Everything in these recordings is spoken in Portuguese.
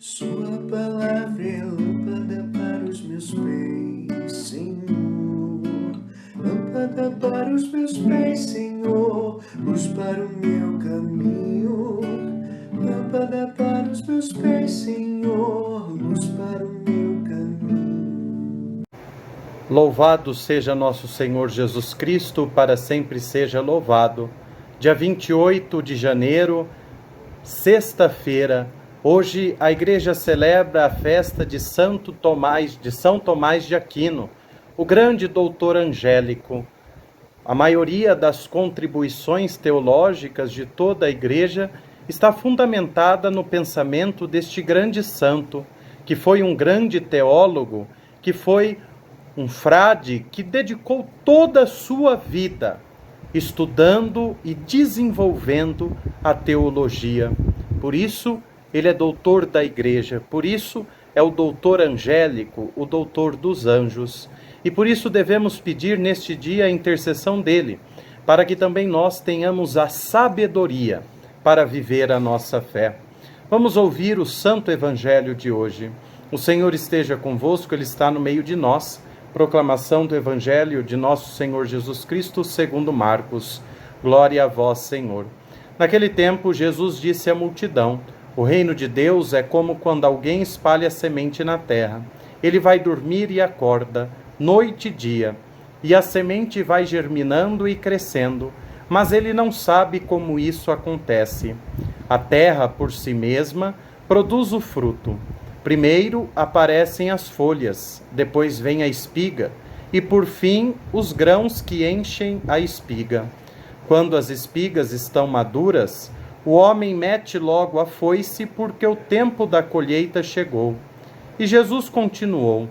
Sua palavra é lâmpada para os meus pés, Senhor. Lâmpada para os meus pés, Senhor. Luz para o meu caminho. Lâmpada para os meus pés, Senhor. Luz para o meu caminho. Louvado seja nosso Senhor Jesus Cristo, para sempre seja louvado. Dia 28 de janeiro, sexta-feira, hoje a igreja celebra a festa de São Tomás de Aquino, o grande doutor angélico. A maioria das contribuições teológicas de toda a igreja está fundamentada no pensamento deste grande santo, que foi um grande teólogo, que foi um frade que dedicou toda a sua vida estudando e desenvolvendo a teologia. Por isso, ele é doutor da igreja, por isso é o doutor angélico, o doutor dos anjos. E por isso devemos pedir neste dia a intercessão dele, para que também nós tenhamos a sabedoria para viver a nossa fé. Vamos ouvir o Santo Evangelho de hoje. O Senhor esteja convosco, Ele está no meio de nós. Proclamação do Evangelho de nosso Senhor Jesus Cristo, segundo Marcos. Glória a vós, Senhor. Naquele tempo, Jesus disse à multidão: o reino de Deus é como quando alguém espalha semente na terra. Ele vai dormir e acorda, noite e dia, e a semente vai germinando e crescendo, mas ele não sabe como isso acontece. A terra, por si mesma, produz o fruto. Primeiro aparecem as folhas, depois vem a espiga, e por fim os grãos que enchem a espiga. Quando as espigas estão maduras, o homem mete logo a foice, porque o tempo da colheita chegou. E Jesus continuou: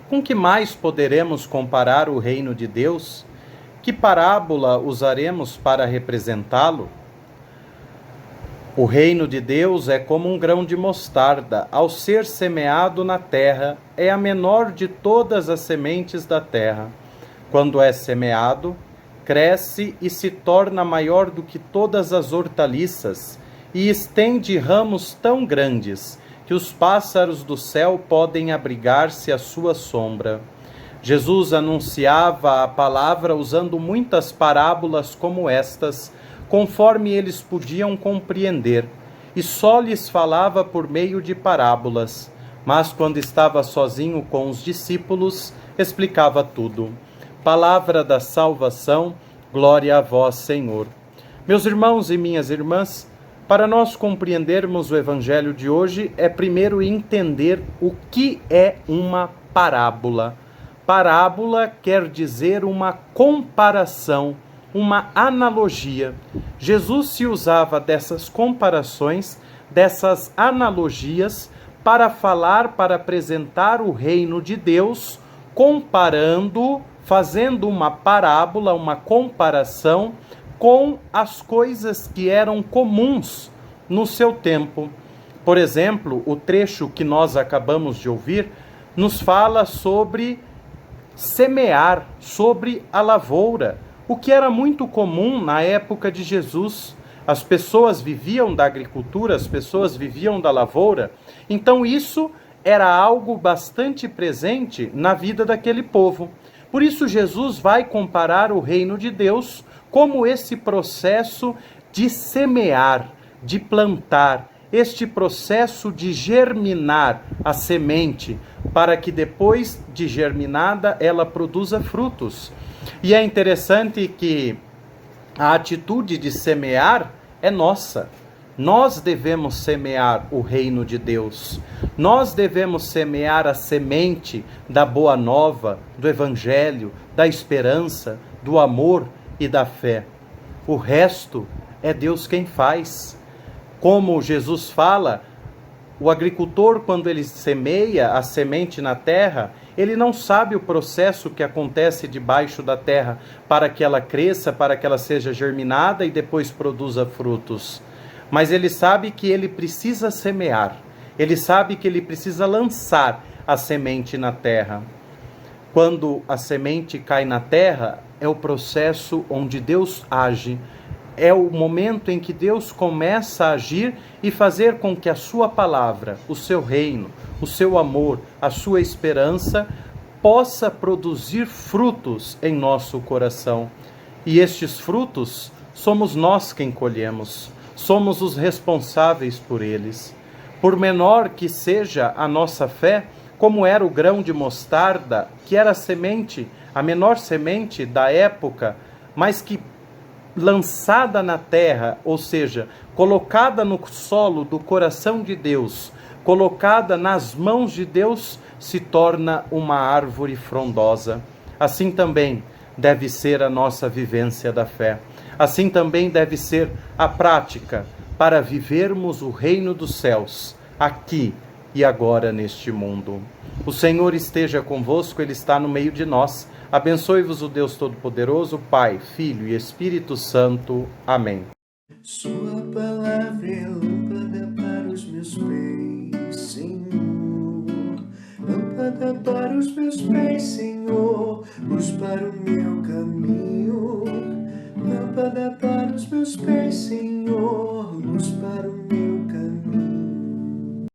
com que mais poderemos comparar o reino de Deus? Que parábola usaremos para representá-lo? O reino de Deus é como um grão de mostarda, ao ser semeado na terra, é a menor de todas as sementes da terra. Quando é semeado, cresce e se torna maior do que todas as hortaliças, e estende ramos tão grandes que os pássaros do céu podem abrigar-se à sua sombra. Jesus anunciava a palavra usando muitas parábolas como estas, conforme eles podiam compreender, e só lhes falava por meio de parábolas, mas quando estava sozinho com os discípulos, explicava tudo. Palavra da salvação, glória a vós, Senhor. Meus irmãos e minhas irmãs, para nós compreendermos o Evangelho de hoje, é primeiro entender o que é uma parábola. Parábola quer dizer uma comparação, uma analogia. Jesus se usava dessas comparações, dessas analogias, para falar, para apresentar o reino de Deus, comparando, fazendo uma parábola, uma comparação com as coisas que eram comuns no seu tempo. Por exemplo, o trecho que nós acabamos de ouvir nos fala sobre semear, sobre a lavoura, o que era muito comum na época de Jesus. As pessoas viviam da agricultura, as pessoas viviam da lavoura, então isso era algo bastante presente na vida daquele povo. Por isso Jesus vai comparar o reino de Deus como esse processo de semear, de plantar, este processo de germinar a semente, para que depois de germinada ela produza frutos. E é interessante que a atitude de semear é nossa. Nós devemos semear o reino de Deus. Nós devemos semear a semente da boa nova, do evangelho, da esperança, do amor e da fé. O resto é Deus quem faz. Como Jesus fala, o agricultor, quando ele semeia a semente na terra, ele não sabe o processo que acontece debaixo da terra para que ela cresça, para que ela seja germinada e depois produza frutos. Mas ele sabe que ele precisa semear, ele sabe que ele precisa lançar a semente na terra. Quando a semente cai na terra, é o processo onde Deus age. é o momento em que Deus começa a agir e fazer com que a sua palavra, o seu reino, o seu amor, a sua esperança possa produzir frutos em nosso coração. E estes frutos somos nós quem colhemos, somos os responsáveis por eles. Por menor que seja a nossa fé, como era o grão de mostarda, que era a semente, a menor semente da época, mas que lançada na terra, ou seja, colocada no solo do coração de Deus, colocada nas mãos de Deus, se torna uma árvore frondosa. Assim também deve ser a nossa vivência da fé. Assim também deve ser a prática para vivermos o reino dos céus, aqui e agora neste mundo. O Senhor esteja convosco, Ele está no meio de nós. Abençoe-vos o Deus Todo-Poderoso, Pai, Filho e Espírito Santo. Amém. Sua palavra é lâmpada para os meus pés, Senhor. Lâmpada para os meus pés, Senhor. Luz para o meu caminho. Lâmpada para os meus pés, Senhor. Luz para o meu